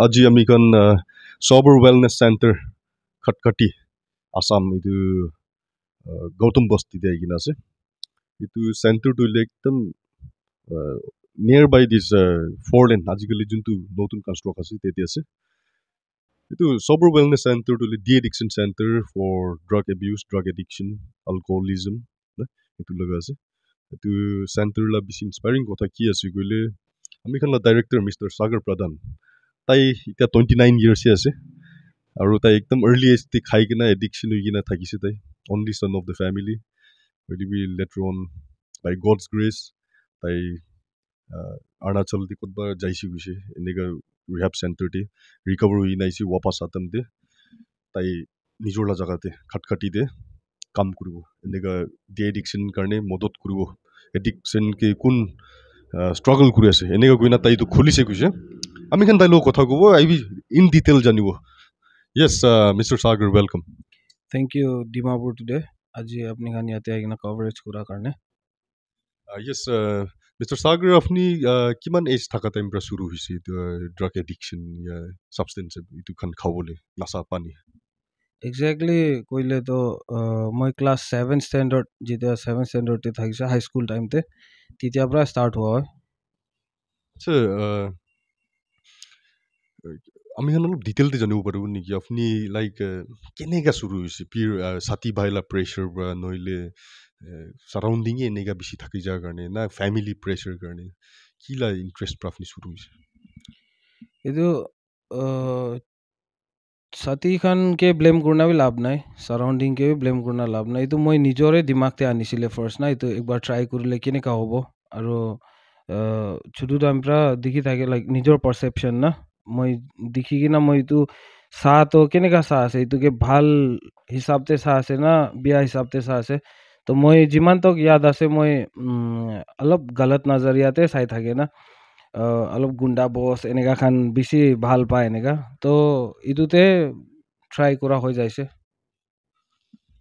আজি আমি kan sober wellness center khatkati assam idu gautam basti de gina ase itu center to ekdam nearby this four lane ajikali juntu notun construct ase tete ase itu sober wellness center to de-addiction center for drug abuse drug addiction alcoholism itu laga ase itu center la bisi inspiring kotha ki ase goile ami kan la director Mr. Sagar Pradhan tai ita 29 years ase aru tai ekdam early age te khai kina addiction hoi kina thakise tai only son of the family will be later on by God's grace tai Arunachal de kotba jaisi gise enega rehab center te recover hoi naisi wapas atam de tai nijor la jaga te khatkati de কাম কৰিব এনেকা de addiction কাৰণে মদত কৰিব addiction কে কোন স্ট্ৰাগল কৰি আছে এনেকা কইনা তাইটো খুলিছে কৈছে আমি খান তাইলো কথা কব আই বি ইন ডিটেইল জানিব yes Mr. Sagar welcome thank you Dimapur today আজি আপনি খান ইয়াতে আইনা কভারেজ কৰা কাৰণে yes Mr. Sagar আপনি কিমান এজ থাকা টাইম পৰা শুৰু হৈছে ড্ৰাগ এডিকশন या সাবস্টেন্স ইটো খান খাবলে নাসা পানী exactly কইলে তো মই ক্লাস 7 স্ট্যান্ডার্ড যেটা 7 স্ট্যান্ডার্ড তে থাকিছে হাই স্কুল টাইম তে তিতিয়া পৰা স্টাৰ্ট হোৱা হয় আচ্ছা আমি অলপ ডিটেইলতে জানিব পাৰোঁ নেকি আপুনি লাইক কেনেকা শুৰু হৈছে পিৰ সাথী ভাইলা প্ৰেছাৰ বা নইলে সাৰাউণ্ডিং এনেকা বেছি থাকি যাৰ কাৰণে না ফ্যামিলি প্ৰেছাৰ কাৰণে কিলা ইন্টাৰেস্ট পৰা আপুনি শুৰু হৈছে এইটো সাথী খান কে ব্লেম কৰনা भी লাভ নাই সাৰাউণ্ডিং কে भी ব্লেম কৰনা লাভ নাই এইটো মই নিজৰে দিমাগতে আনিছিলে ফাৰ্স্ট না এইটো একবাৰ ট্ৰাই কৰিলে কেনেকা হ'ব আৰু ছোটো টাইম পৰা দেখি থাকে লাইক নিজৰ পারসেপশন না মই দেখি কিনা মই এইটো চাহ তো কেনেকা চাহ আছে এইটোকে ভাল হিচাপতে চাহ আছে না বিয়া হিচাপতে চাহ আছে তো মই যিমান তক ইয়াদ আছে মই অলপ গলত নজৰিয়াতে চাই থাকে না অলপ গুন্ডা বস এনেকা খান বেছি ভাল পায় এনেকা তো ইটোতে ট্রাই করা হৈ যাইছে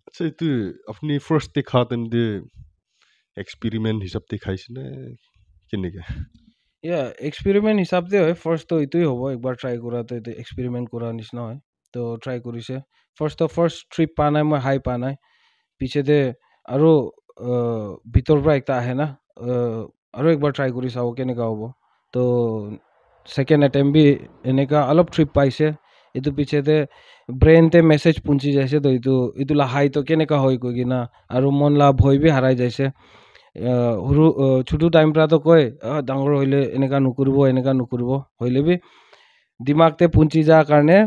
আচ্ছা এইটো আপুনি ফার্স্ট দেখা তেন্তে এক্সপেরিমেন্ট হিসাবতে খাইছে না কেনেকা এক্সপেরিমেন্ট হিসাবতে হয় ফার্স্ট তো ইটোই হ'ব একবাৰ ট্ৰাই কৰা তো এইটো এক্সপেৰিমেন্ট কৰা নিচিনা হয় তো ট্ৰাই কৰিছে ফাৰ্স্ট ট্ৰিপ পা নাই মই হাই পা নাই পিছতে আৰু ভিতৰ পৰা একটা আহে না আৰু একবাৰ ট্ৰাই কৰি চাও কেনেকা হ'ব তো সেকেন্ড অ্যাটেম্প भी এনেকা অলপ ট্রিপ পাইছে এইটো পিছতে ব্রেনতে মেসেজ পুঞ্চি যাইছে তো ইটোলা হাই তো কেনেকা হয় কৈ কিনা আৰু মন লা ভয় भी হাৰাই যাইছে সৰু ছোটো টাইম পৰা তো কয় ডাঙৰ হইলে এনেকা নকৰিব হইলে भी দিমাগতে পুঞ্চি যা কাৰণে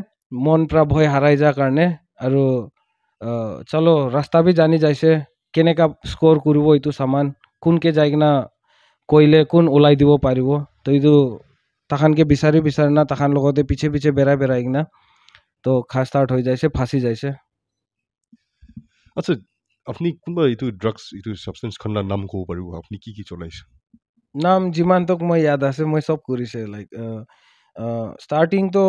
মন পৰা ভয় হাৰাই যা কাৰণে আৰু চলো ৰাস্তা भी জানি যাইছে কেনেকা স্কোৰ কৰিব ইটো সামান কোনকে যাই কিনা কইলে কোন ওলাই দিব পাৰিব তো ইটো তাখানকে বিচাৰি না তাখান লগতে পিছে বেৰাই কিনা তো খা স্টার্ট হৈ যাইছে ফাঁসি যাইছে আচ্ছা আপনি কোনবা ইটো ড্রাগস ইটো সাবস্টেন্স খন্ডা নাম কব পাৰিব আপনি কি চলাইছে নাম যিমান তক মই ইয়াদ আছে মই সব কৰিছে লাইক স্টার্টিং তো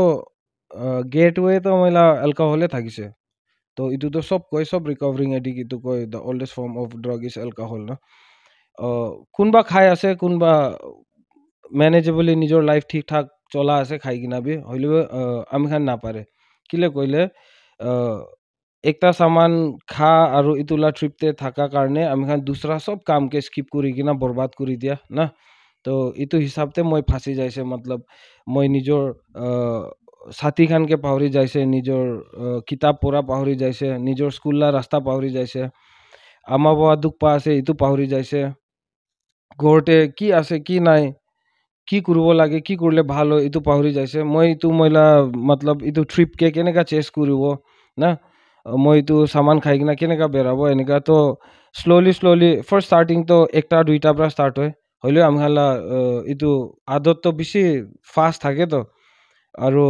গেটওয়ে তো মইলা এলকহলে থাকিছে তো ইটো তো সব কয় সব রিকভারিং এডিক্ট ইটো কয় the oldest form of drug is alcohol না কোনবা খাই আছে কোনবা ম্যানেজেবলি নিজৰ লাইফ ঠিক ঠাক চলা আছে খাই কিনা भी হইলে আমি খান নাপারে কিলে কইলে একটা সামান খা আৰু ইতুলা ট্ৰিপতে থাকা কাৰণে আমি খান দুসৰা সব কাম কে স্কিপ কৰি কিনা বৰবাদ কৰি দিয়া না তো ইটো হিসাবতে মই ফাঁসি যাইছে মতলব মই নিজৰ সাথী খানকে পাহৰি যাইছে নিজৰ কিতাপ পঢ়া পাহৰি যাইছে নিজৰ স্কুললা ৰাস্তা পাহৰি যাইছে আমা বাবা দুখ পা আছে ইটো পাহৰি যাইছে ঘৰতে কি আছে কি নাই কি কৰিব লাগে কি কৰিলে ভাল হয় ইটো পাহৰি যাইছে মই ইটো মইলা মতলব ইটো ট্ৰিপ কে কেনেকা চেস কৰিব না মই ইটো সামান খাই কিনা কেনেকা বেৰাব এনেকা তো স্লোলি ফাৰ্স্ট স্টাৰ্টিং তো একটা দুইটা পৰা স্টার্ট হয় হইলে আমি হালা ইটো আদত তো বেছি ফাস্ট থাকে তো আৰু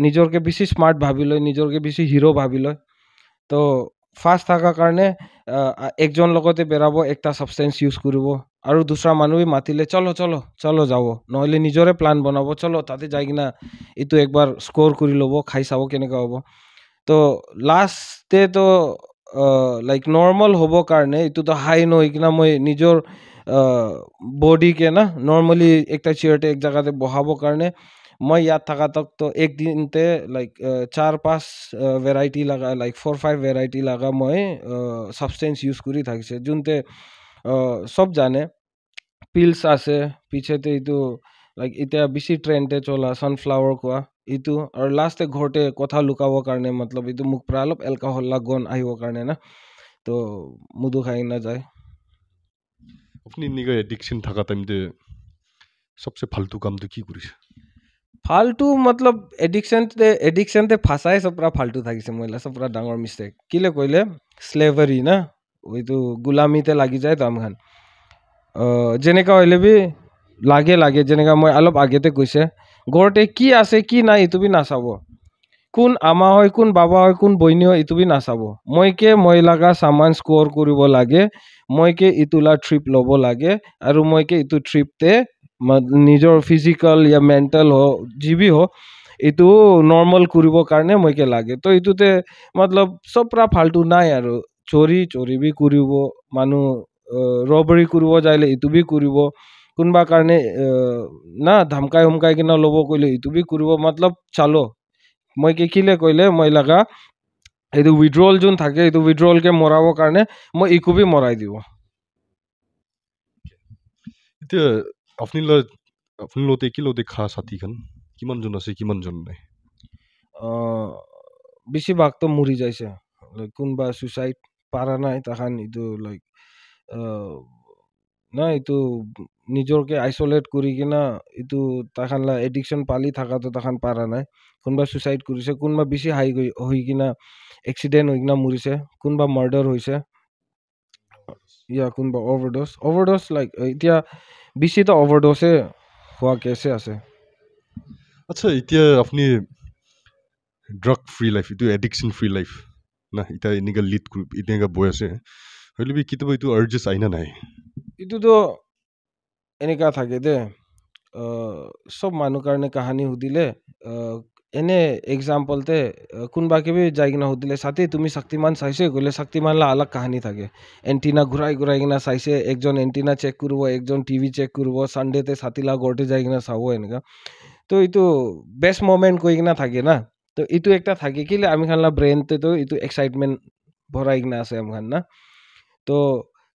নিজৰকে বেছি স্মাৰ্ট ভাবি লয় নিজৰকে বেছি হিৰো ভাবি লয় তো ফাস্ট থাকাৰ কাৰণে একজন লগতে বেৰাব একটা সাবস্টেন্স ইউজ কৰিব আৰু দুসৰা মানুহ মাতিলে চলো যাব নহলে নিজৰে প্লান বনাব চলো তাতে যাই কিনা ইটো একবাৰ স্কোৰ কৰি ল'ব খাই চাব কেনেকা হ'ব তো লাস্টে তো লাইক নর্মাল হব কাৰণে ইটো তো হাই নহ কিনা মই নিজৰ বডি কে না নৰ্মালি একটা চেয়াৰতে এক জায়গাতে বহাব কাৰণে মই ইয়াত থাকা তক তো এক দিনতে লাইক 4-5 ভেৰাইটি লাগা লাইক 4-5 ভেৰাইটি লাগা মই সাবস্টেন্স ইউজ কৰি থাকিছে যোনতে সব জানে পিলস আছে পিছতে এইটো লাইক এতিয়া বেছি ট্ৰেণ্ডে চলা সানফ্লাৱাৰ কোৱা এইটো আৰু লাষ্টে ঘৰতে কথা লুকাবৰ কাৰণে মতলব এইটো মোক পৰা অলপ এলকহল লাগন আহিবৰ কাৰণে না তো মুদু খাই না যায় আপুনি নিগা এডিকশন থাকা টাইমতে सबसे फालतू काम तो की কৰিছে ফালতু মতলব এডিকশনতে ফাঁচাই চবৰা ফালতু থাকিছে মহিলা চবৰা ডাঙৰ মিষ্টেক কিলে কইলে স্লেভাৰী না ওইটো গুলামিতে লাগি যায় তো আমখান যেনেকা হইলে বি লাগে যেনেকা মই অলপ আগেতে কৈছে ঘৰতে কি আছে কি নাই এইটো বি নাচাব কোন আমা হয় কোন বাবা হয় কোন বইনী হয় এইটো বি নাচাব মই লাগা সামান স্কোৰ কৰিব লাগে মইকে ইটোলা ট্ৰিপ ল'ব লাগে আৰু মইকে ইটো ট্ৰিপতে নিজৰ ফিজিক্যাল या মেন্টাল हो যি বি हो এইটো নৰ্মাল কৰিবৰ কাৰণে মইকে লাগে তো এইটোতে মতলব চবৰা ফালতু নাই আৰু চৰি বি কৰিব মানুহ ৰবাৰী কৰিব যাইলে এইটো বি কৰিব কোনবা কাৰণে না ধমকাই কিনা ল'ব কইলে এইটো বি কৰিব মতলব চালো মই কি কিলে কইলে মই লাগা এইটো উইথড্ৰল যোন থাকে এইটো উইথড্ৰল কে মৰাবৰ কাৰণে মই ইকো বি মৰাই দিব এতিয়া আপুনি লতে কি লতে খা সাথী খান কিমান জন আছে কিমান জন নাই বেছিভাগ তো মৰি যাইছে কোনবা সুইচাইড পাৰা নাই তাহান এইটো লাইক না এইটো নিজৰকে আইসোলেট কৰি কিনা এইটো তাহানলা এডিকশন পালি থাকাটো তাহান পাৰা নাই কোনবা সুইচাইড কৰিছে কোনবা বেছি হাই হৈ কিনা এক্সিডেন্ট হৈ কিনা মৰিছে কোনবা মাৰ্ডাৰ হৈছে या কোনবা ওভাৰডোজ লাইক এতিয়া বেছি তো ওভাৰডোজে হোৱা কেছে আছে আচ্ছা এতিয়া আপনি ড্ৰাগ ফ্ৰী লাইফ ইটো এডিকশন ফ্ৰী লাইফ না এটা এনেকা লিড গ্ৰুপ এনেকা বয় আছে হইলে বি কিতবা ইটো আৰ্জেস আইনা নাই ইটোতো এনেকা থাকে দে সব মানুহ কাৰণে কাহানী সুধিলে এনে এক্সাম্পলতে কোনবা কেবি যাই কিনা সুধিলে সাথী তুমি শক্তিমান চাইছে কইলে শক্তিমানলা আলাগ কাহানী থাকে এন্টিনা ঘুৰাই কিনা চাইছে একজন এন্টিনা চেক কৰিব একজন টিভি চেক কৰিব সানডেতে সাথীলা ঘৰতে যাই কিনা চাব এনেকা তো এইটো বেষ্ট মোমেন্ট কৈ কিনা থাকে না তো এইটো একটা থাকে কিলে আমি খানলা ব্ৰেইনতে তো এইটো এক্সাইটমেন্ট ভৰাই কিনা আছে আমখান না তো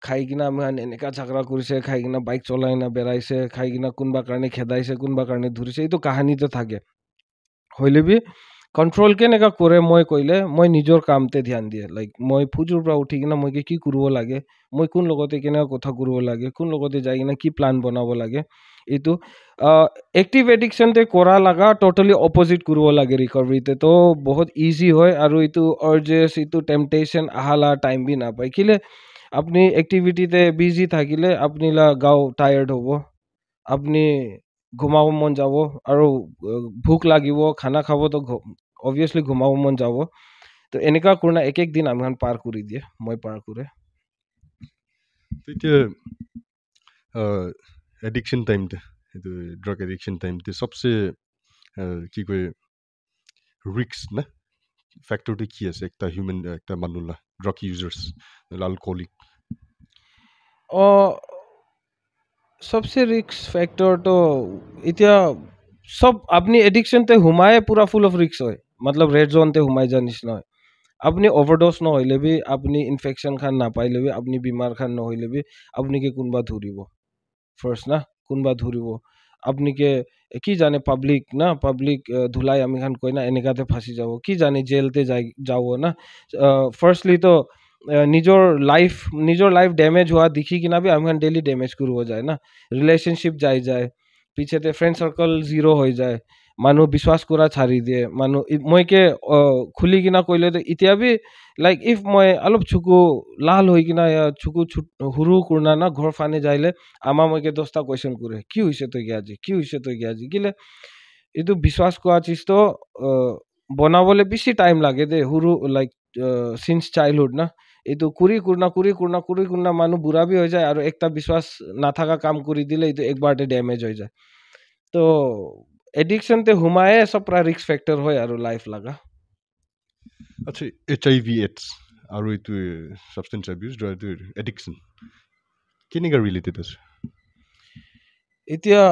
খাই কিনা আমি এনেকা ঝগড়া কৰিছে খাই কিনা বাইক চলাই না বেৰাইছে খাই কিনা কোনবা কাৰণে খেদাইছে কোনবা কাৰণে ধৰিছে এইটো কাহানীতে থাকে হইলে বি কন্ট্ৰোল কেনেকা কৰে মই কইলে মই নিজৰ কামতে ধ্যান দিয়ে লাইক মই ফুজুৰ পৰা উঠি কিনা মই কি কৰিব লাগে মই কোন লগতে কেনেকা কথা কৰিব লাগে কোন লগতে যাই কিনা কি প্লান বনাব লাগে এইটো এক্টিভ এডিকশনতে কৰা লাগা টোটালি অপোজিট কৰিব লাগে ৰিকভাৰীতে তো বহুত ইজি হয় আৰু এইটো আৰ্জেস এইটো টেম্পটেশন আহালা টাইম বি নাপায় কিলে আপনি এক্টিভিটিতে বিজি থাকিলে আপনি গাও টায়ার্ড হব আপনি ঘুমাব মন যাব আৰু ভোক লাগিব খানা খাব তো অবভিয়াসলি ঘুমাব মন যাব তো এনেকা কৰনা এক দিন আমখান পাৰ কৰি দিয়ে মই পাৰ কৰে এতিয়া এডিকশন টাইমতে এইটো ড্ৰাগ এডিকশন টাইমতে সবসে কি কয় রিস্ক না ফ্যাক্টরটি কি আছে একটা হিউম্যান একটা মানুলা ড্রাগ ইউজার্স অ্যালকোহলিক सबसे रिक्स फैक्टर तो इतना सब अपनी एडिक्शन ते हुमाए पूरा फुल ऑफ रिक्स है मतलब रेड जोन ते हुमाए जा निश्ना है अपनी ओवरडोज न होइले भी अपनी इन्फेक्शन खान ना पाइले भी अपनी बीमार खान न होइले भी अपनी के कुनबा धुरिबो फर्स्ट ना कुनबा धुरिबो अपनी के की जाने पब्लिक ना पब्लिक धुलाई आमी खान कोई ना एनेकाते फांसी जाओ की जाने जेल ते जाओ ना फर्स्टली तो নিজৰ লাইফ ড্যামেজ হোৱা দেখি কিনা বি আমি ডেইলি ড্যামেজ কৰিব যায় না ৰিলেশনশিপ যায় পিছতে ফ্ৰেন্ড সাৰ্কল জিৰো হৈ যায় মানুহ বিশ্বাস কৰা ছাড়ি দিয়ে মানুহ মইকে খুলি কিনা কইলে তো এতিয়া বি লাইক ইফ মই অলপ চুকু লাল হৈ কিনা চুকু হুৰু কুৰনা না ঘৰ ফানে যাইলে আমা মইকে 10টা কোয়েশ্চন কৰে কি হৈছে তই আজি কিলে এইটো বিশ্বাস কৰা চিজ তো বনাবলে বেছি টাইম লাগে দে হুৰু লাইক সিন্স চাইল্ডহুড না এইটো কুৰি কুৰনা মানুহ বুঢ়া বি হৈ যায় আৰু একটা বিশ্বাস নাথাকা কাম কৰি দিলে এইটো একবাৰতে ড্যামেজ হৈ যায় তো এডিকশন তে হুমায়ে সব প্ৰা ৰিস্ক ফ্যাক্টৰ হয় আৰু লাইফ লাগা আচ্ছা HIV AIDS আৰু এইটো সাবস্টেন্স অ্যাবিউজ ড্ৰাগ এডিকশন কেনেকা রিলেটেড আছে এতিয়া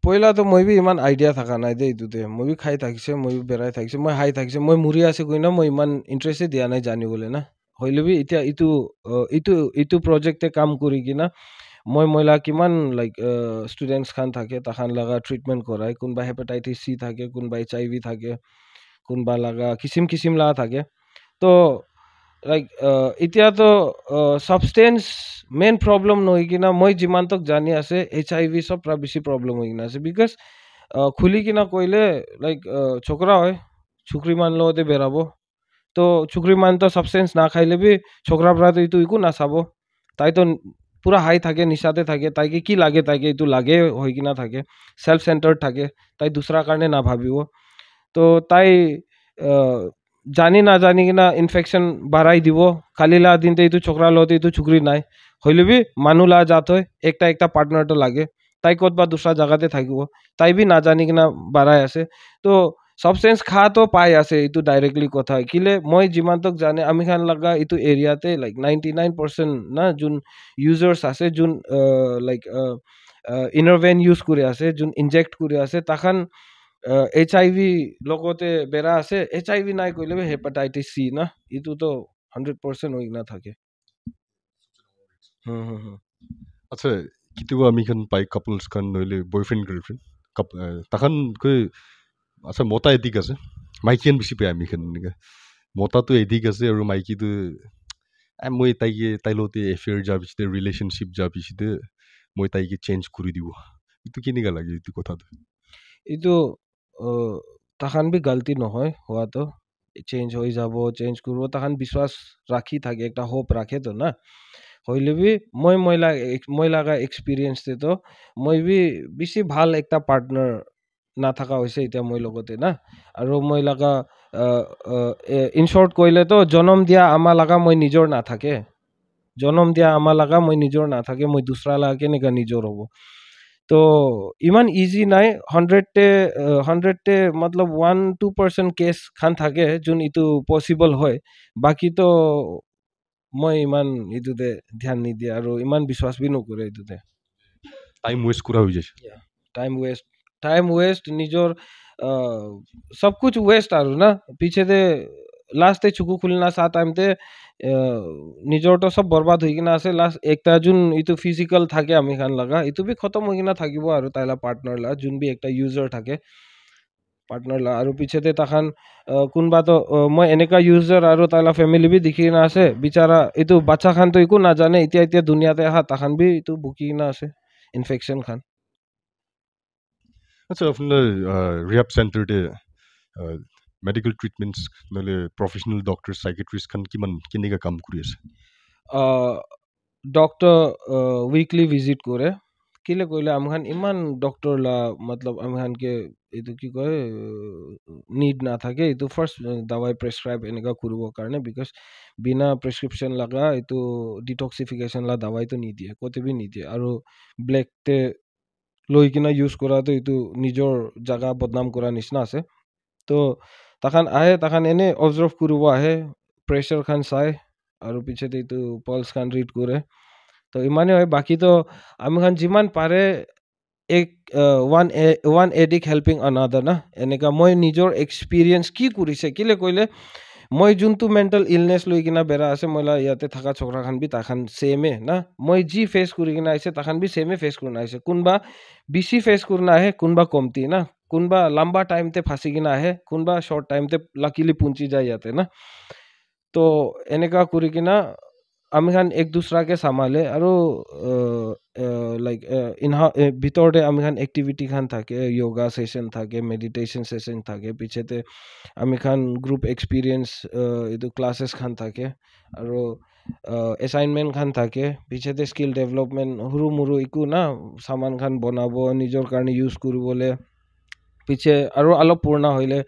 পইলা তো মই বি ইমান আইডিয়া থাকা নাই দে ইতুতে মই বি খাই থাকিছে মই বি বেৰাই থাকিছে মই হাই থাকিছে মই মুৰি আছে কইনা মই ইমান ইন্টাৰেষ্টে দিয়া নাই জানিবলৈ না হইলে বি এতিয়া ইটো প্ৰজেক্টে কাম কৰি কিনা মই মইলা কিমান লাইক ষ্টুডেণ্টছ খান থাকে তাখান লগা ট্ৰিটমেণ্ট কৰাই কোনবা হেপাটাইটিছ চি থাকে কোনবা HIV থাকে কোনবা লগা কিছিম লগা থাকে তো লাইক এতিয়াতো সাবষ্টেন্স মেইন প্ৰব্লেম নহয় কিনা মই যিমানতক জানি আছে HIV সব পৰা বেছি প্ৰব্লেম হৈ কিনা আছে বিকজ খুলি কিনা কইলে লাইক ছোকৰা হয় ছুকৰি মান লগতে বেৰাব তো ছুকৰি মান তো সাবষ্টেন্স না খাইলে বি ছোকৰা পৰা তো ইটো একো নাচাব তাই তো পুরা হাই থাকে নিচাতে থাকে তাইকে কি লাগে তাইকে এইটো লাগে হৈ কিনা থাকে সেলফ সেন্টার্ড থাকে তাই দুসরা কারণে না ভাবিব তো তাই জানি না জানি কিনা ইনফেকশন বাড়াই দিব কালিলা দিনতে এইটো ছোকরা লতে এইটো ছুকরি নাই হইলে বি মানুহ লা যাত হয় একটা পার্টনার তো লাগে তাই কতবা দুসরা জায়গাতে থাকিব তাই বি না জানি কিনা বাড়াই আছে তো সাবস্টেন্স খা তো পাই আছে এইটো ডাইরেক্টলি কথা কিলে মই যিমানতক জানে আমি খান লাগা এইটো এরিয়াতে লাইক 99% না যোন ইউজার্স আছে যোন লাইক ইনারভেন ইউজ করে আছে যোন ইনজেক্ট করে আছে তাখান HIV লগতে বেৰা আছে HIV নাই কইলে হেপাটাইটিস C না ইটো তো 100% হৈ না থাকে আচ্ছা কিতু আমি খান পাই কাপলস খান নইলে বয়ফ্রেন্ড গার্লফ্রেন্ড তাখান কই আচ্ছা মতা এদিক আছে মাইকিয়ান বেছি পাই আমি খান মতাটো এদিক আছে আৰু মাইকিটো মই তাই লগতে এফেয়াৰ যা পিছতে ৰিলেশ্যনশ্বিপ যা পিছতে মই তাইকে চেঞ্জ কৰি দিব ইটো কেনেকা লাগে ইটো কথাটো ইটো তাখান বি গলতি নহয় হোৱাটো চেঞ্জ হৈ যাব চেঞ্জ কৰিব তাখান বিশ্বাস ৰাখি থাকে একটা হোপ ৰাখে তো না হইলে বি মই লাগা এক্সপিৰিয়েঞ্চ তো মই বি বেছি ভাল একটা পাৰ্টনাৰ নাথাকা হৈছে এতিয়া মই লগতে না আৰু মই লাগা ইন শৰ্ট কইলে তো জনম দিয়া আমা লাগা মই নিজৰ নাথাকে জনম দিয়া আমা লাগা মই নিজৰ নাথাকে মই দুসৰা লাগা কেনেকা নিজৰ হ'ব তো ইমান ইজি নাই 100 मतलब 1-2% কেস খান থাকে যোন ইটো পসিবল হয় বাকি তো মই ইমান ইটোতে ধ্যান নিদিয়ে আৰু ইমান বিশ্বাস বি নকৰে ইটোতে টাইম ওয়েস্ট কৰা হৈ যায় টাইম ওয়েস্ট নিজৰ সব कुछ ওয়েস্ট আৰু না পিছেতে লাস্টে চুকু খুলনা সা টাইমতে নিজৰ তো সব বরবাদ হৈ কিনা আছে লাস্ট একটা যোন ইটো ফিজিক্যাল থাকে আমি খান লাগা ইটো বি খতম হৈ কিনা থাকিব আৰু তাইলা পাৰ্টনাৰ লা যোন বি একটা ইউজাৰ থাকে পাৰ্টনাৰ লা আৰু পিছেতে তাখান কোনবা তো মই এনেকা ইউজাৰ আৰু তাইলা ফ্যামিলি বি দেখি না আছে বিচারা ইটো বাচ্চা খান তো একো না জানে এতিয়া দুনিয়াতে আহা তাখান বি ইটো বুকি না আছে ইনফেকশন খান আচ্ছা আপনার রিহাব সেন্টারতে মেডিকেল ট্রিটমেন্টস নলে প্রফেশনাল ডক্টর সাইকিয়াট্রিস্ট খান কিমান কেনেকা কাম কৰি আছে ডক্টর উইকলি ভিজিট করে কিলে কইলে আমখান ইমান ডক্টর লা मतलब আমখান কে এইটো কি কয় নিড না থাকে এইটো ফার্স্ট দাৱাই প্ৰেসক্ৰাইব এনেকা কৰিব কাৰণে বিকজ বিনা প্ৰেসক্ৰিপশন লাগা এইটো ডিটক্সিফিকেশন লা দাৱাই তো নিদিয়ে কতে বি নিদিয়ে আৰু ব্লেক তে লৈ কিনা ইউজ কৰাটো এইটো নিজৰ জাগা বদনাম কৰা নিচিনা আছে তো তাখান আহে তাখান এনে অবজাৰ্ভ কৰিব আহে প্ৰেসাৰ খান চাই আৰু পিছতে এইটো পালস খান ৰিড কৰে তো ইমানে হয় বাকি তো আমি খান যিমান পাৰে এক ওয়ান এডিক হেল্পিং আনাদাৰ না এনেকা মই নিজৰ এক্সপিৰিয়েঞ্চ কি কৰিছে কিলে কইলে মই যোনটো মেন্টাল ইলনেস লৈ কিনা বেৰা আছে মইলা ইয়াতে থাকা ছোকৰা খান বি তাখান সেমে না মই যি ফেস কৰি কিনা আইছে তাখান বি সেমে ফেস কৰি আইছে কোনবা বেছি ফেস কৰি আহে কোনবা কমতি না কোনবা লম্বা টাইম তে ফাঁসি কিনা আহে কোনবা শর্ট টাইম তে লাকিলি পুঞ্চি যায় ইয়াতে না তো এনেকা কৰি কিনা আমি খান এক দুসৰাকে সামালে আৰু লাইক ভিতৰতে আমি খান এক্টিভিটি খান থাকে যোগা সেশন থাকে মেডিটেশন সেশন থাকে পিছতে আমি খান গ্ৰুপ এক্সপিৰিয়েঞ্চ এইটো ক্লাसेस খান থাকে আৰু এসাইনমেন্ট খান থাকে পিছতে স্কিল ডেভেলপমেন্ট হুৰু মুৰু একো না সামান খান বনাব নিজৰ কাৰণে ইউজ কৰিবলে পিছে আৰু অলপ পুৰণা হইলে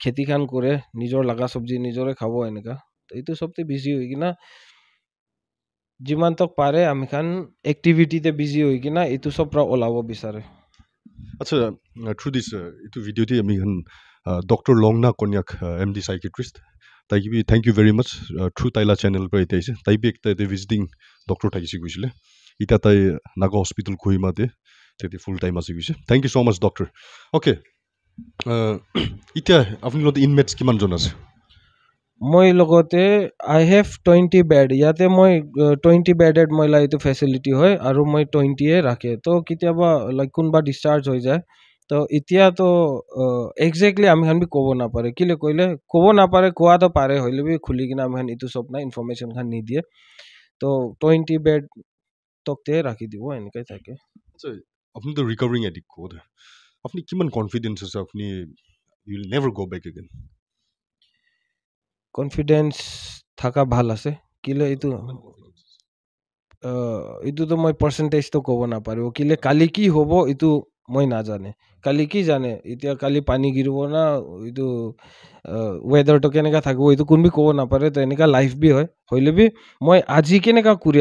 খেতি খান কৰে নিজৰ লাগা সবজি নিজৰে খাব এনেকা তো এইটো সবতে বিজি হৈ কিনা যিমান তক পাৰে আমি খান এক্টিভিটিতে বিজি হৈ কিনা এইটো সব পৰা ওলাব বিচাৰে আচ্ছা থ্ৰু দিস এইটো ভিডিওতে আমি খান doctor Longna Konyak MD psychiatrist তাইকি বি thank you very much through তাইলা চ্যানেল পৰা এটা আইছে তাই বি একটা ভিজিটিং ডক্টর থাকিছে গৈছিলে ইটা তাই নাগা হস্পিটাল কহিমাতে त्यति फुल टाइम আছে গৈছে thank you so much doctor okay এতিয়া আপুনি লগত ইনমেটস কিমানজন আছে মই লগতে আই হেভ 20 বেড ইয়াতে মই 20 বেডেড মইলা এইটো ফেচিলিটি হয় আৰু মই 20 ৰাখে তো কেতিয়াবা লাইক কোনবা ডিসচাৰ্জ হৈ যায় তো এতিয়া তো এক্স্যাক্টলি আমি হান বি ক'ব নাপাৰে কিলে কইলে ক'ব নাপাৰে কোৱা তো পাৰে হইলে বি খুলি কিনা আমি হান ইটো সব না ইনফৰমেশন খান নি দিয়ে তো 20 বেড তকতে ৰাখি দিব এনেকৈ থাকে আচ্ছা আপনি তো রিকভারিং এডিক্ট কোড আপনি কিমান কনফিডেন্স আছে আপনি you will never go back again confidence থাকা ভাল আছে কিলে এইটো এইটো তো মই পার্সেন্টেজ তো ক'ব নাপাৰো কিলে কালি কি হ'ব এইটো মই নাজানে কালি কি জানে এতিয়া কালি পানী গিৰিব না এইটো ওয়েদাৰটো কেনেকা থাকিব এইটো কোনবি ক'ব নাপাৰে তো এনেকা লাইফ বি হয় হইলে বি মই আজি কেনেকা কৰি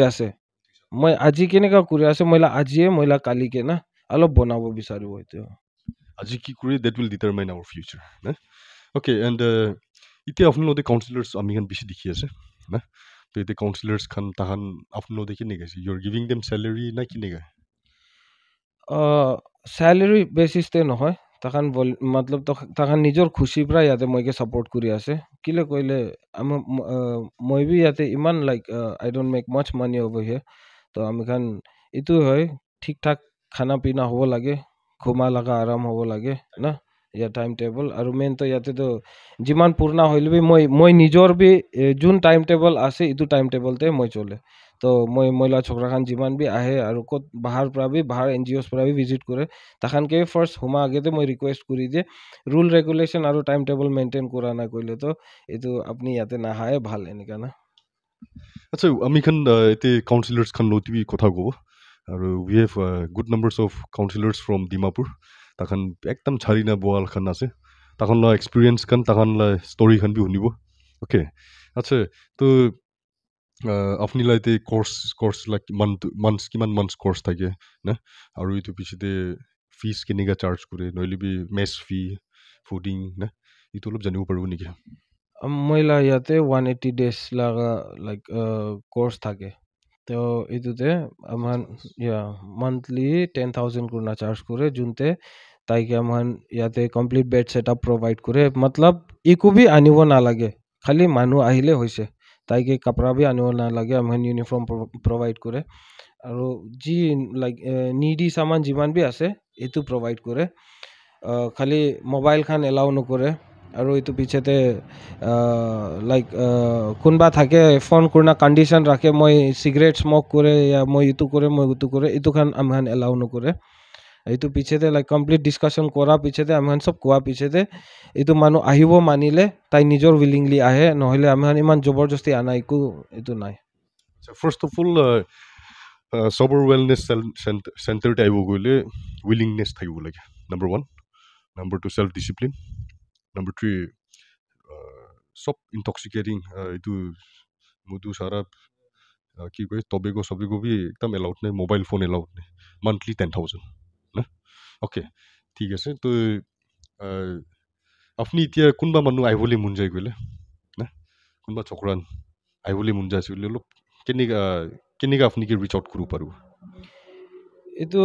আছে মইলা আজিয়ে মইলা কালিকে না অলপ বনাব বিচাৰিব এইটো আজি কি কৰি that will determine our future না okay and এতিয়া আপনি লগতে কাউন্সিলर्स আমি খান বেছি দেখি আছে না তো এতে কাউন্সিলर्स খান তাহান আপনি লগতে কি নেগাছে you are giving them salary না কি নেগা স্যালারি বেসিসতে নহয় তাখান মতলব তাখান নিজৰ খুশি পৰা ইয়াতে মইকে সাপোৰ্ট কৰি আছে কিলে কইলে মই বি ইয়াতে ইমান like I don't make much money over here তো আমি খান ইটো হয় ঠিক ঠাক খানা পিনা হ'ব লাগে ঘুমা লাগা আরাম হ'ব লাগে না या टाइम टेबल और मेन तो याते तो जिमान पूर्णा होइल भी মই নিজৰ भी जोन टाइम टेबल আছে इतु टाइम टेबल ते মই चले तो মই মইলা छोकरा खान जिमान भी आहे और कत बाहर পৰা भी बाहर एनजीओस পৰা भी विजिट करे তাখান কে ফার্স্ট হুমা আগেতে মই রিকোয়েস্ট করি যে রুল রেগুলেশন और टाइम टेबल मेंटेन করা না কইলে তো এতু আপনি ইয়াতে না হায় ভাল এনেকা না আচ্ছা আমি খান এতে কাউন্সিলर्स খান লতিবি কথা কব আর we have good numbers of councillors from Dimapur তাখান একদম ছাড়িনা বোয়াল খান আছে তাখান লা এক্সপিরিয়েন্স খান তাখান লা স্টোরি খান বি শুনিব ওকে আচ্ছা তো আপনি লাইতে কোর্স লাইক কিমান মান্থস কোর্স থাকে না আর ইটো পিছতে ফিস কেনেকা চার্জ করে নইলে বি মেস ফি ফুডিং না ইটো অলপ জানিব পারবো নেকি মইলা ইয়াতে 180 ডেজ লাগা লাইক কোর্স থাকে তো ইতুতে আমার মান্থলি 10,000 করনা চার্জ করে জুনতে তাইকে আমার ইয়াতে কমপ্লিট বেড সেটআপ প্রোভাইড করে মতলব ইকো বি আনিব নালাগে খালি মানুহ আহিলে হৈছে তাইকে কাপড়া বি আনিব নালাগে আমার ইউনিফর্ম প্রোভাইড করে আর যি লাইক নিডি সামান যিমান বি আছে এইটো প্রোভাইড করে খালি মোবাইল খান এলাও নকৰে আৰু এইটো পিছতে লাইক কোনবা থাকে ফোন কৰনা কন্ডিশন ৰাখে মই সিগাৰেট স্মোক কৰে या মই ইটো কৰে মই উটো কৰে ইটো খান আমহান এলাও নকৰে এইটো পিছতে লাইক কমপ্লিট ডিসকাশন কৰা পিছতে আমহান সব কোৱা পিছতে এইটো মানুহ আহিব মানিলে তাই নিজৰ উইলিংলি আহে নহলে আমহান ইমান জবৰদস্তি আনা একো এইটো নাই first of all sober wellness center তে আইব গলে উইলিংনেস থাকিব লাগে number 1 number 2 self discipline number 3 সব ইনটক্সিকেটিং ইটো মধু সারাপ কি কয় টবেগো সবেগো বি একদম এলাউড নাই মোবাইল ফোন এলাউড নাই মান্থলি 10,000 না ওকে ঠিক আছে তো আপনি এতিয়া কোনবা মানুহ আইবলে মন যায় গলে না কোনবা চক্রান আইবলে মন যায় গলে অলপ কেনেকা আপনি কি রিচ আউট কৰিব পারব এইটো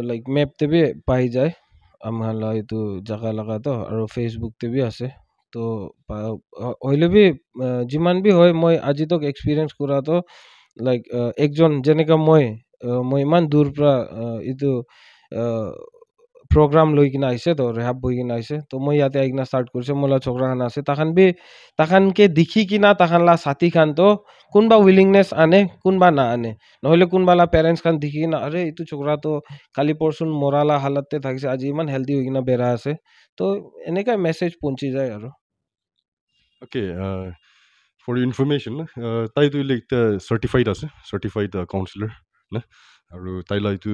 লাইক মেপ তে বি পাই যায় আমহালা এইটো জাগা লাগা তো আৰু ফেসবুক তে বি আছে তো হইলে বি যিমান বি হয় মই আজি তক এক্সপিরিয়েন্স কৰা তো লাইক একজন যেনেকা মই ইমান দূৰ পৰা এইটো program লই কিনা আইছে তো রেহাব বই কিনা আইছে তো মই ইয়াতে আইকিনা স্টার্ট করছে মোলা ছোকরা খান আছে তাখান কে দেখি কিনা তাখান লা সাথী খান তো কোনবা উইলিংনেস আনে কোনবা না আনে নহলে কোনবালা প্যারেন্টস খান দেখি কিনা আরে ইটো ছোকরা তো কালি পরশুন মরালা হালতে থাকিছে আজি ইমান হেলদি হই কিনা বেড়া আছে তো এনেকা মেসেজ পৌঁছি যায় আর ওকে ফর ইনফরমেশন তাই তো একটা সার্টিফাইড আছে সার্টিফাইড কাউন্সিলর না আৰু তাইলা এইটো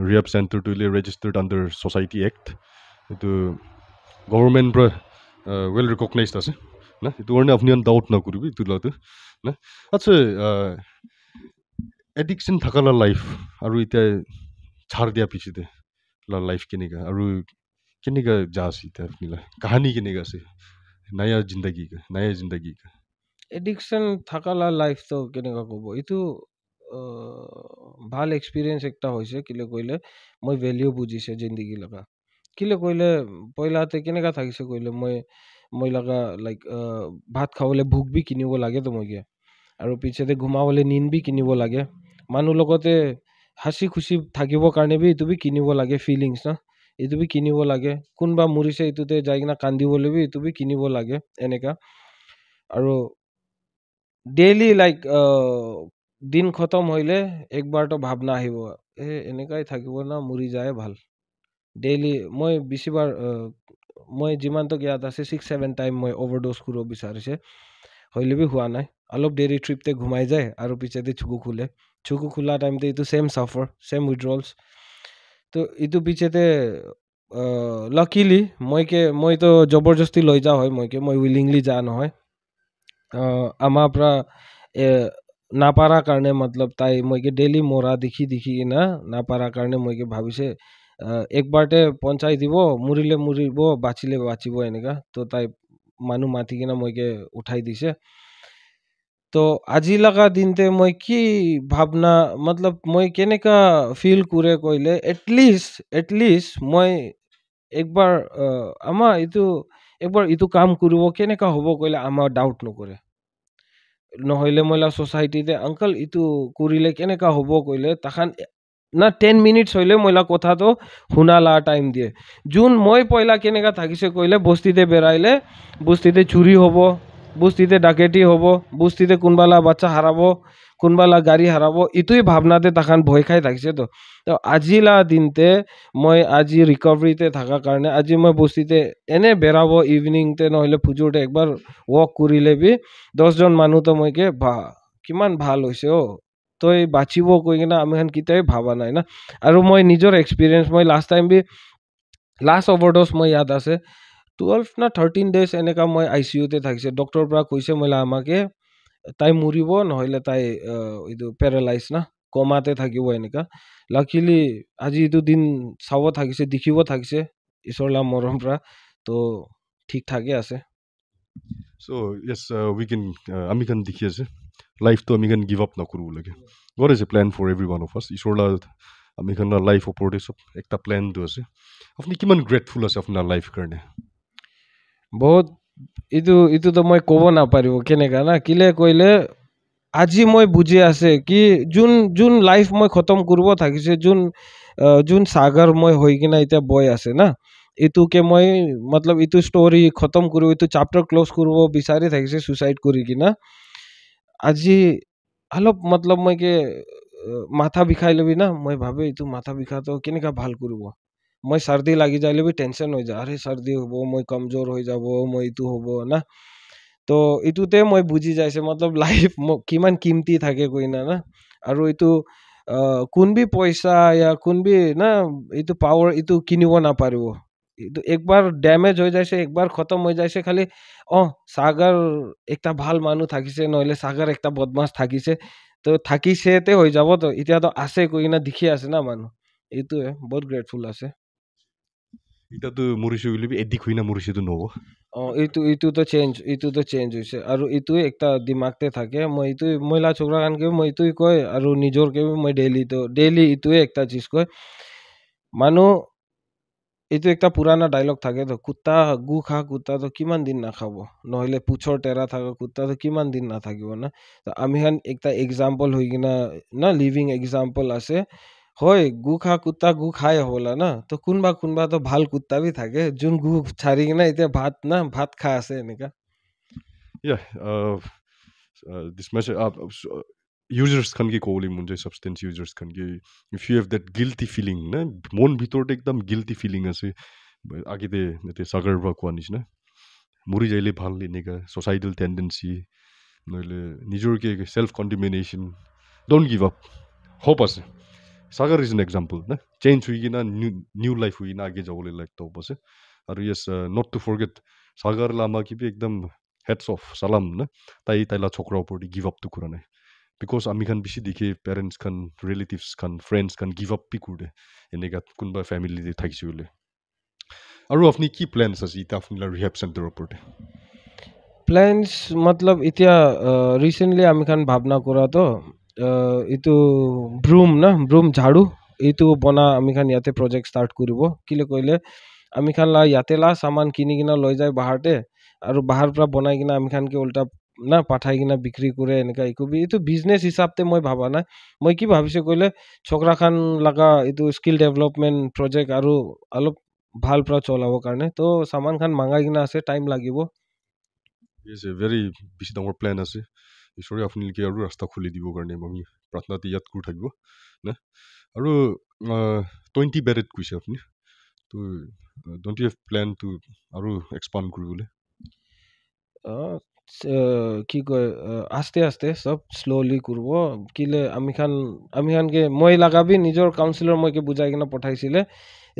ৰিহাব চেণ্টাৰ টুলে ৰেজিষ্টাৰ্ড আণ্ডাৰ ছ'চাইটি এক্ট এইটো গভৰ্ণমেণ্ট পৰা ৱেল ৰিকগনাইজড আছে না এইটো কাৰণে আপুনি ডাউট নকৰিব এইটো লওঁতে না আচ্ছা এডিকশ্যন থাকালা লাইফ আৰু এতিয়া ছাৰ দিয়া পিছতে লাইফ কেনেকা আৰু কেনেকা যা আছে এতিয়া আপুনিলা কাহানী কেনেকা আছে নয়া জিন্দগী কা এডিকশন থাকালা লাইফ তো কেনেকা কব এইটো ভাল এক্সপিৰিয়েঞ্চ একটা হৈছে কিলে কইলে মই ভেলিউ বুজিছে জিন্দগী লগা কিলে কইলে পইলাতে কেনেকা থাকিছে কইলে মই লগা লাইক ভাত খাবলে ভোক বি কিনিব লাগে তো মইকে আৰু পিছতে ঘুমাবলে নিন বি কিনিব লাগে মানুহ লগতে হাসি খুশি থাকিবৰ কাৰণে বি এইটো বি কিনিব লাগে ফিলিংছ না এইটো বি কিনিব লাগে কোনবা মৰিছে এইটোতে যাই কিনা কান্দিবলৈ বি এইটো বি কিনিব লাগে এনেকা আৰু ডেইলি লাইক দিন খতম হইলে একবাৰতো ভাৱনা আহিব এনেকাই থাকিব না মৰি যায় ভাল ডেইলি মই বেছিবাৰ মই যিমানটো ইয়াত আছে 6-7 টাইম মই অভাৰডোজ কৰিব বিচাৰিছে হইলে বি হোৱা নাই অলপ দেৰি ট্ৰিপতে ঘুমাই যায় আৰু পিছতে চুকু খোলা টাইমতে এইটো সেম সাফাৰ সেম উইথড্ৰলছ তো এইটো পিছতে লাকিলি মইতো জবৰদস্তি লৈ যা হয় মই উইলিংলি যা নহয় আমাৰ পৰা নাপাৰা কাৰণে মতলব তাই মইকে ডেইলি মৰা দেখি কিনা নাপাৰা কাৰণে মইকে ভাবিছে একবাৰতে পঞ্চাই দিব মৰিব বাচিলে বাচিব এনেকা তো তাই মানুহ মাতি কিনা মইকে উঠাই দিছে তো আজি লগা দিনতে মই কি ভাৱনা মতলব মই কেনেকা ফিল কৰে কইলে এটলিষ্ট মই একবাৰ আমাৰ একবাৰ ইটো কাম কৰিব কেনেকা হ'ব কইলে আমাৰ ডাউট নকৰে নহলে মইলা সোসাইটিতে আঙ্কল ইটো কৰিলে কেনেকা হ'ব কইলে তাখান না 10 মিনিটস হইলে মইলা কথাটো শুনালা টাইম দিয়ে যোন মই পয়লা কেনেকা থাকিছে কইলে বস্তিতে বেৰাইলে বস্তিতে চুরি হ'ব বস্তিতে ডাকেতি হ'ব বস্তিতে কোনবালা বাচ্চা হারাব কোনবালা গাড়ী হারাব ইটোই ভাৱনাতে তাখান ভয় খাই থাকিছে তো আজিলা দিনতে মই আজি ৰিকভাৰিতে থাকা কাৰণে আজি মই বস্তিতে এনে বেৰাব ইভিনিংতে নহলে ফুজুৰতে একবাৰ ৱাক কৰিলে বি 10 জন মানুহ তো মইকে কিমান ভাল হৈছে তই বাচিব কৈ কিনা আমি কিতাই ভাবা নাই না আৰু মই নিজৰ এক্সপিৰিয়েঞ্চ মই last time be last overdose মই ইয়াত আছে 12 না 13 ডেজ এনেকা মই আইসিইউতে থাকিছে ডক্টৰ পৰা কৈছে মইলা আমাকে তাই মৰিব নহলে তাই এইটো পেৰালাইজ না কমাতে থাকিব এনেকা লাকিলি আজি এইটো দিন চাব থাকিছে দেখিব থাকিছে ঈশ্বৰলা মৰম পৰা তো ঠিক ঠাকে আছে So yes, we can আমি kan দেখি আছে লাইফ তো আমি kan give up নকৰিব লাগে God is a plan for every one of us ঈশ্বৰলা আমি kan লাইফ ওপৰতে সব একটা প্ল্যান তো আছে আপুনি কিমান গ্ৰেটফুল আছে আপোনাৰ লাইফ কাৰণে বহুত ইটো তো মই ক'ব নাপাৰিব কেনেকা না কিলে কইলে আজি মই বুজি আছে কি যোন লাইফ মই খতম কৰিব থাকিছে যোন সাগৰ মই হৈ কিনা এতিয়া বয় আছে না ইটোকে মই মতলব ইটো ষ্টৰি খতম কৰিব ইটো চাপ্টাৰ ক্লোজ কৰিব বিচাৰি থাকিছে সুইসাইড কৰি কিনা আজি অলপ মতলব মইকে মাথা বিষাই লবি না মই ভাবে ইটো মাথা বিষাটো কেনেকা ভাল কৰিব মই सर्दी লাগি যাইলে বি টেনশন হৈ যায় আৰে सर्दी হ'ব মই কমজোৰ হৈ যাব মই ইটো হ'ব না তো ইটোতে মই বুজি যাইছে মতলব লাইফ কিমান কিমতি থাকে কইনা না আৰু ইটো কোনবি পইচা या কোনবি না ইটো পাৱাৰ ইটো কিনিব নাপাৰিব ইটো একবাৰ ড্যামেজ হৈ যাইছে একবাৰ খতম হৈ যাইছে খালি সাগৰ একটা ভাল মানুহ থাকিছে নহলে সাগৰ একটা বদমাছ থাকিছে তো থাকিছেতে হৈ যাব তো এতিয়া তো আছে কইনা দেখি আছে না মানুহ এইটোৱে বহুত গ্ৰেটফুল আছে ইটাতো মৰিছে বুলি এদিক হৈ না মৰিছেতো নহব এইটো তো চেঞ্জ হৈছে আৰু এইটোৱে একটা দিমাগতে থাকে মই এইটো মহিলা ছোকৰা কানকে মই এইটোৱে কয় আৰু নিজৰকে মই ডেইলি এইটোৱে একটা চিজ কয় মানুহ এইটো একটা পুৰানা ডায়লগ থাকে তো কুত্তা গু খা কুত্তা তো কিমান দিন নাখাব নহলে পুছৰ টেৰা থকা কুত্তা তো কিমান দিন নাথাকিব না তো আমি একটা এক্সাম্পল হৈ কিনা না লিভিং এক্সাম্পল আছে হয় গু খা কুত্তা গু খাই হবলা না তো কোনবা তো ভাল কুত্তা বি থাকে যোন গু ছাড়ি কিনা এতিয়া ভাত খাই আছে এনেকা this message users kan ki kowli munje substance users kan ki if you have that guilty feeling na mon bhitorte ekdam guilty feeling ase agite ete sagar ba kwanish na muri jaile bhal eneka societal tendency noile nijor ke self condemnation don't give up hope ase sagar is an example na change huigina new life huigina age jabole like to base aru yes not to forget sagar lama ki bi ekdam heads off salam na taila chokra upor give up to kura nai because আমি খান বেশি দেখি parents খান relatives খান friends খান give up P করে এনেকা কোনবা ফ্যামিলিতে থাকিছে বলে আৰু আপনি কি প্ল্যানস আছে ইটা আপনি ৰিহ্যাব সেন্টাৰ ওপৰতে প্ল্যানস মতলব এতিয়া ৰিসেন্টলি আমি খান ভাবনা কৰা তো এইটো ব্ৰুম না ব্ৰুম ঝাড়ু এইটো বনা আমি খান ইয়াতে প্ৰজেক্ট ষ্টাৰ্ট কৰিব কিলে কইলে আমি খান লা ইয়াতে লা সামান কিনি কিনা লৈ যায় বাহাৰতে আৰু বাহাৰ পৰা বনাই কিনা আমি খান কে উল্টা না পাঠাই কিনা বিক্ৰী কৰে এনেকা একবি এইটো বিজনেছ হিচাপতে মই ভাবা নাই মই কি ভাবিছে কইলে ছকৰা খান লাগা এইটো স্কিল ডেভেলপমেন্ট প্ৰজেক্ট আৰু অলপ ভাল পৰা চলাব কাৰণে তো সামান খান মাঙাই কিনা আছে টাইম লাগিব ইজ এ ভেৰি বেছি ডাঙৰ প্লেন আছে ঈশ্বৰে আপোনালোকে আৰু ৰাস্তা খুলি দিবৰ কাৰণে আমি প্ৰাৰ্থনাতে ইয়াত কৰি থাকিব না আৰু 20 বেডেড কৈছে আপুনি তো don't you have plan to আৰু এক্সপাণ্ড কৰিবলৈ কি কয় আস্তে আস্তে সব স্লোলি কৰব কিলে আমি খানকে মই লাগাবি নিজৰ কাউন্সিলৰ মইকে বুজাই কিনা পঠাইছিলে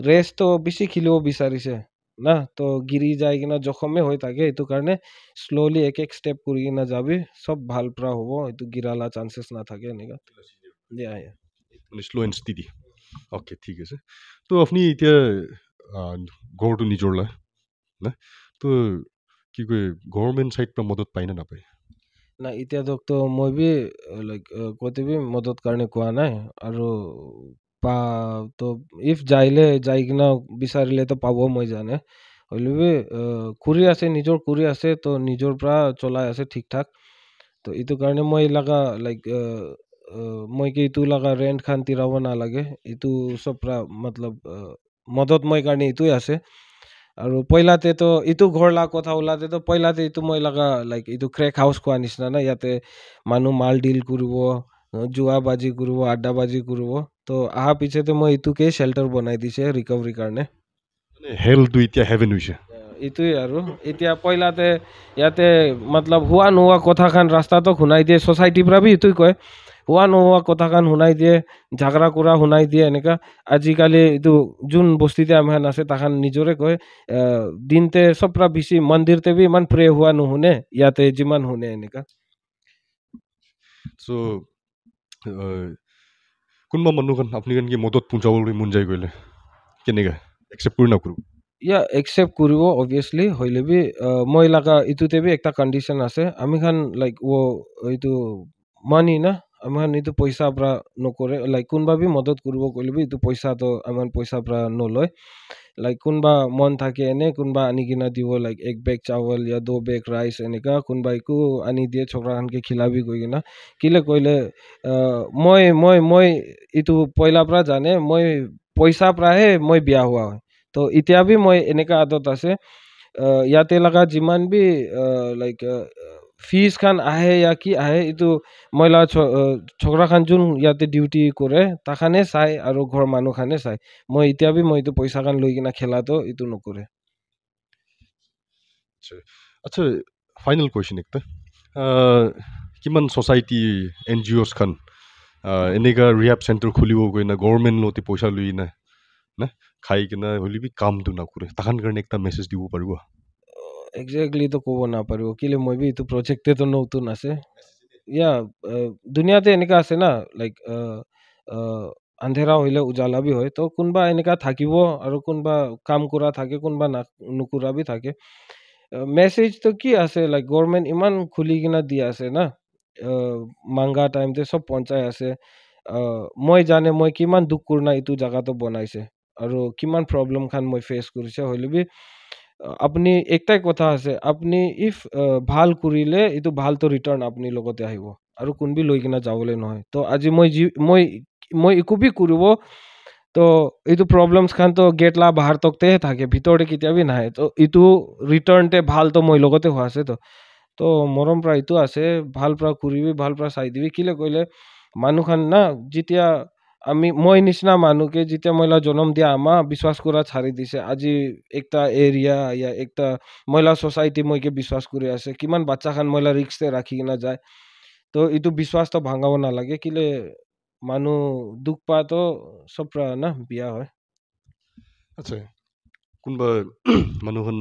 ৰেষ্ট তো বেছি খেলিব বিচাৰিছে না তো গিৰি যাই কিনা জখমে হৈ থাকে এইটো কাৰণে স্লোলি এক এক ষ্টেপ কৰি কিনা যাবি সব ভাল পৰা হ'ব এইটো গিৰালা চান্সেছ নাথাকে এনেকা মানে শ্ল' এণ্ড ষ্টিডি অ'কে ঠিক আছে তো আপুনি এতিয়া ঘৰটো নিজৰ লা না তো কি কয় গভৰ্ণমেণ্ট চাইড পৰা মদত পায় না নাপায় না এতিয়াতো মই বি লাইক কতিবি মদত কাৰণে কোৱা নাই আৰু পা তো ইফ যাই কিনা বিচাৰিলে তো পাব মই জানে হ'লে বি কৰি আছে নিজৰ কৰি আছে তো নিজৰ পৰা চলাই আছে ঠিক ঠাক তো এইটো কাৰণে মই লাগা লাইক মই কি এইটো লাগা ৰেণ্ট খান তিৰাব নালাগে এইটো চব পৰা মতলব মদত মই কাৰণে এইটোৱে আছে আৰু পইলাতেতো ইটো ঘৰ লা কথা ওলাতেতো পইলাতে ইটো মই লাগা লাইক ইটো ক্ৰেক হাউচ কোৱা নিচিনা না ইয়াতে মানুহ মাল ডিল কৰিব জুৱা বাজি কৰিব আড্ডা বাজি কৰিব তো আহা পিছতে মই ইটোকে শেল্টাৰ বনাই দিছে ৰিকভাৰী কাৰণে মানে হেলটো এতিয়া হেভেন হৈছে এইটোৱে আৰু এতিয়া পইলাতে ইয়াতে মতলব হোৱা নোহোৱা কথা খান ৰাস্তাটো শুনাই দিয়ে ছ'চাইটিৰ পৰা বি এইটোৱে কয় হোৱা নোহোৱা কথা খান শুনাই দিয়ে ঝাগৰা কৰা শুনাই দিয়ে এনেকা আজিকালি এইটো যোন বস্তিতে আমাৰ আছে তাহান নিজৰে কয় দিনতে চব পৰা বেছি মন্দিৰতে বি ইমান প্ৰে হোৱা নুশুনে ইয়াতে যিমান শুনে এনেকা চ' কোনোবা মানুহখন আপুনি কি মদত পুঞ্চাবলৈ মন যায় গ'লে কেনেকা একচেপ্ট কৰি নকৰোঁ ইয়া একচেপ্ট কৰিব অবভিয়াছলি হ'লে বি মই লাগা ইটোতে বি একটা কণ্ডিশ্যন আছে আমি খান লাইক এইটো মানি না আমাৰ এইটো পইচা পৰা নকৰে লাইক কোনোবা বি মদত কৰিব কৰিলে বি এইটো পইচাটো আমাৰ পইচা পৰা নলয় লাইক কোনোবা মন থাকে এনে কোনোবা আনি কিনা দিব লাইক এক বেগ চাউল या 2 বেগ ৰাইচ এনেকা কোনোবা একো আনি দিয়ে ছকৰাখানকে খিলাবি কৈ কিনা কিলে কইলে মই এইটো পইলা পৰা জানে মই পইচা পৰাহে মই বিয়া হোৱা হয় তো এতিয়া বি মই এনেকা আদত আছে ইয়াতে লাগা যিমান বি লাইক ফিজ খান আহে या কি আহে এইটো মই লাগা ছকৰা খান যোন ইয়াতে ডিউটি কৰে তাখানে চাই আৰু ঘৰ মানুহ খানে চাই মই এতিয়া বি মই এইটো পইচা খান লৈ কিনা খেলাটো এইটো নকৰে আচ্ছা ফাইনেল কুৱেশ্যন একটা কিমান ছ'চাইটি এন জি অ'ছ খান এনেকা ৰিহাব চেণ্টাৰ খুলিব গৈ না গভৰ্ণমেণ্ট লওঁতে পইচা লৈ না না খাই কিনা হ'লে বি কামটো নকৰে তাহান কাৰণে একটা মেছেজ দিব পাৰিব একজেক্টলি তো ক'ব নাপাৰিব কেলে মই বি এইটো প্ৰজেক্টেতো নতুন আছে ইয়া দুনিয়াতে এনেকা আছে না লাইক আন্ধেৰা হ'লে উজালা বি হয় তো কোনোবা এনেকা থাকিব আৰু কোনোবা কাম কৰা থাকে কোনোবা নকৰা বি থাকে মেছেজটো কি আছে লাইক গভৰ্ণমেণ্ট ইমান খুলি কিনা দি আছে না মাংগা টাইমতে চব পঞ্চাই আছে মই জানে মই কিমান দুখ কৰোঁ এইটো জেগাটো বনাইছে আৰু কিমান প্ৰব্লেম খান মই ফেচ কৰিছে হ'লে বি আপুনি একটাই কথা আছে আপুনি ইফ ভাল কৰিলে এইটো ভালটো ৰিটাৰ্ণ আপুনি লগতে আহিব আৰু কোনবি লৈ কিনা যাবলৈ নহয় তো আজি মই একো বি কৰিব তো এইটো প্ৰব্লেমছ খান তো গেট লা বাহাৰ তকতে থাকে ভিতৰতে কেতিয়াবি নাহে তো এইটো ৰিটাৰ্ণতে ভালটো মই লগতে হোৱা আছে তো মৰম পৰা এইটো আছে ভাল পৰা কৰিবি ভাল পৰা চাই দিবি কিলে কইলে মানুহ খান না যেতিয়া মই নিচিনা মানুহকে যেতিয়া মহিলা জন্ম দিয়া আমা বিশ্বাস কৰা ছাড়ি দিছে আজি একটা এৰিয়া या একটা মহিলা সোসাইটি মইকে বিশ্বাস কৰি আছে কিমান বাচ্চা খান মহিলা ৰিক্সতে ৰাখি কিনা যায় তো এইটো বিশ্বাসটো ভাঙাব নালাগে কিলে মানুহ দুখ পাতো চব না বিয়া হয় আচ্ছা কোনোবা মানুহখন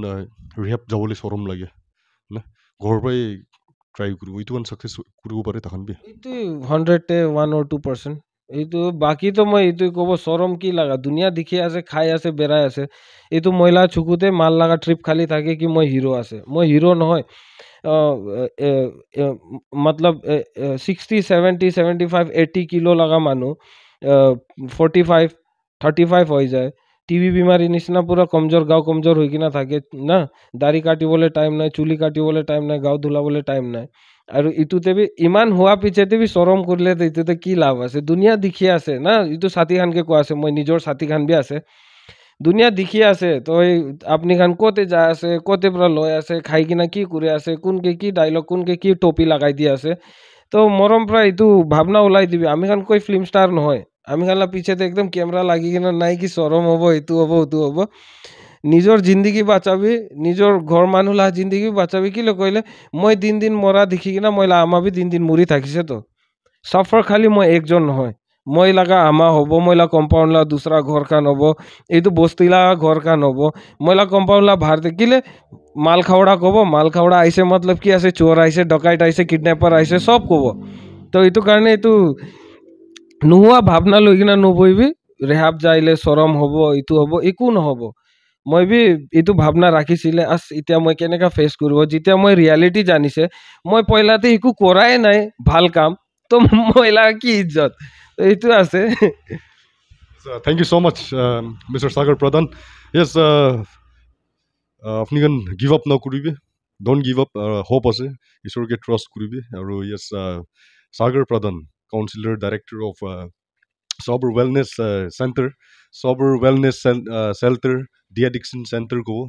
ৰিহাব যাবলৈ চৰম লাগে না ঘৰৰ পৰাই ট্ৰাই কৰিব এইটো চাকচেছ কৰিব পাৰে তাহান বি এইটো 100 1 or 2% এইটো বাকীতো মই এইটোৱে ক'ব চৰম কি লাগা দুনিয়া দেখি আছে খাই আছে বেৰাই আছে এইটো মহিলা চকুতে মাল লাগা ট্ৰিপ খালি থাকে কি মই হিৰো আছে মই হিৰো নহয় মতলব 60 70 75 80 কিলো লগা মানুহ 45 35 হৈ যায় টিবি বেমাৰী নিচিনা পুৰা কমজোৰ গাঁও কমজোৰ হৈ কিনে থাকে না দাড়ি কাটিবলৈ টাইম নাই চুলি কাটিবলৈ টাইম নাই গাঁও ধুলাবলৈ টাইম নাই আৰু ইটোতে বি ইমান হোৱা পিছতে বি চৰম কৰিলে ইটোতে কি লাভ আছে দুনিয়া দেখি আছে না ইটো ছাতি খানকে কোৱা আছে মই নিজৰ ছাতি খান বি আছে দুনিয়া দেখি আছে তই আপনি খান ক'তে যাই আছে ক'তে পৰা লৈ আছে খাই কিনা কি কৰি আছে কোনকে কি ডাইলগ কোনকে কি টপি লগাই দি আছে তো মৰম পৰা এইটো ভাৱনা ওলাই দিবি আমি খান কৈ ফিল্ম ষ্টাৰ নহয় আমি খালা পিছতে একদম কেমেৰা লাগি কিনে নাই কি চৰম হ'ব এইটো হ'ব এইটো হ'ব নিজৰ জিন্দগী বাচাবি নিজৰ ঘৰ মানুহ লা জিন্দগী বাচাবি কি কৈলে মই দিন দিন মৰা দেখি কিনা মই আমা বি দিন দিন মৰি থাকিছে তো চাফাৰ খালি মই একজন নহয় মই লাগা আমা হ'ব মই লা কম্পাউণ্ড লা দুসৰা ঘৰ খান হ'ব এইটো বস্তি লাগা ঘৰ খান হ'ব মই লা কম্পাউণ্ড লা ভাৰ দেখিলে মাল খাওড়া ক'ব মাল খাওড়া আহিছে মতলব কি আছে চোৰ আহিছে ডকাইত আহিছে কিডনেপাৰ আহিছে চব ক'ব তো এইটো কাৰণে এইটো নোহোৱা ভাৱনা লৈ কিনে নবহিবি ৰেহাব যাইলে চৰম হ'ব এইটো হ'ব একো নহ'ব মই বি এইটো ভাৱনা ৰাখিছিলে এতিয়া মই কেনেকা ফেচ কৰিব যেতিয়া মই ৰিয়েলিটি জানিছে মই পইলাতে একো কৰাই নাই ভাল কাম তো মহিলা কি ইজ্জত এইটো আছে So, thank you so much, Mr. Sagar Pradhan. Yes, আপনি can give up নকৰিবি don't give up hope আছে ঈশ্বৰকে trust কৰিবি আৰু yes Sagar Pradhan counselor director of sober wellness center sober wellness shelter de-addiction center ক'ব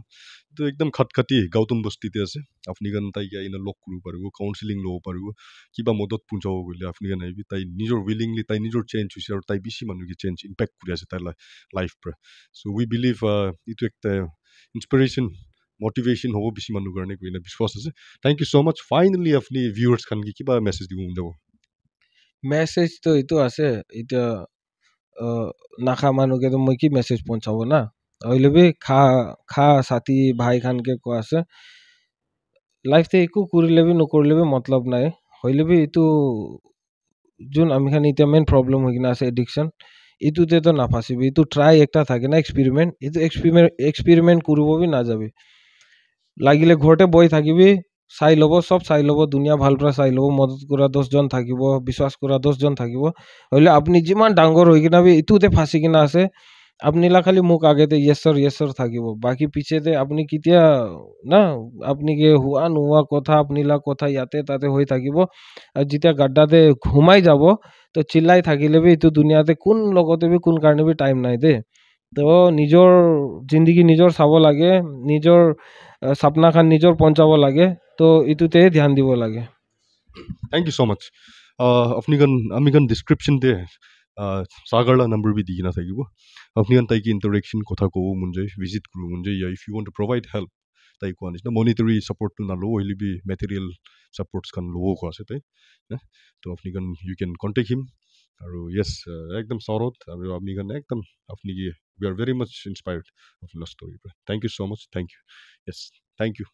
তো একদম খটখটি গৌতম বস্তিতে আছে আপনি can তাইক আইনা লগ কৰিব পাৰিব কাউন্সিলিং ল'ব পাৰিব কিবা মদত পুঞ্জাব গ'লে আপনি can আহিবি তাই নিজৰ willingly তাই নিজৰ চেঞ্জ হৈছে আৰু তাই বেছি মানুহকে চেঞ্জ ইম্পেক্ট কৰি আছে তাইৰ লাইফ পৰা চ' উই বিলিভ এইটো একটা ইনস্পিৰেশ্যন মোটিভেশ্যন হ'ব বেছি মানুহৰ কাৰণে কৈনে বিশ্বাস আছে thank you so' much finally আপুনি ভিউৱাৰ্ছ খান কি কিবা মেছেজ দিব মন যাব মেছেজ তো এইটো আছে এতিয়া নাখা মানুহকে তো মই কি মেছেজ পঞ্চাব না হইলে বি খা সাথী ভাই খানকে কোৱা আছে লাইফতে একো কৰিলে বি নকৰিলে বি মতলব নাই হইলে বি এইটো যোন আমি খান এতিয়া মেইন প্ৰব্লেম হৈ কিনে আছে এডিকশ্যন এইটোতে তো নাফাচিবি এইটো ট্ৰাই একটা থাকে না এক্সপেৰিমেণ্ট এইটো এক্সপেৰিমেণ্ট কৰিব বি নাযাবি লাগিলে ঘৰতে বহি থাকিবি চাই ল'ব চব চাই ল'ব দুনিয়া ভাল পৰা চাই ল'ব মদত কৰা 10জন থাকিব বিশ্বাস কৰা 10জন থাকিব হইলে আপুনি যিমান ডাঙৰ হৈ কিনে এইটোতে ফাঁচি কিনে আছে আপনিলা খালি মোক আগেতে ইয়েছৰ থাকিব বাকী পিছেতে আপুনি কেতিয়া না আপনি কি হোৱা নোহোৱা কথা আপনিলা কথা ইয়াতে তাতে হৈ থাকিব আৰু যেতিয়া গাড্ডাতে ঘুমাই যাব তো চিল্লাই থাকিলে বি এইটো দুনিয়াতে কোন লগতে বি কোন কাৰণে বি টাইম নাই দে তো নিজৰ জিন্দগী নিজৰ চাব লাগে নিজৰ সপনা খান নিজৰ পঞ্চাব লাগে তো এইটোতে ধ্যান দিব লাগে থেংক ইউ ছ' মাছ আপুনি আমি কান ডিছক্ৰিপশ্যনতে সাগৰলা নম্বৰ বি দি কিনে থাকিব আপুনি কান তাইক ইণ্টাৰেকশ্যন কথা ক'ব মন যায় ভিজিট কৰিব মন যায় if you want to provide help তাই কোৱা নিচিনা মনিটৰী ছাপৰ্টটো নাল'ব হ'লে বি মেটেৰিয়েল ছাপৰ্টছ খান ল'ব কোৱা আছে তাই তো আপুনি কান ইউ কেন কণ্টেক্ট হিম আৰু য়েছ একদম চৰত আৰু আমি কান একদম আপুনি কি we are very much inspired আপোনাৰ ষ্টৰীৰ পৰা thank you so' much thank you yes thank U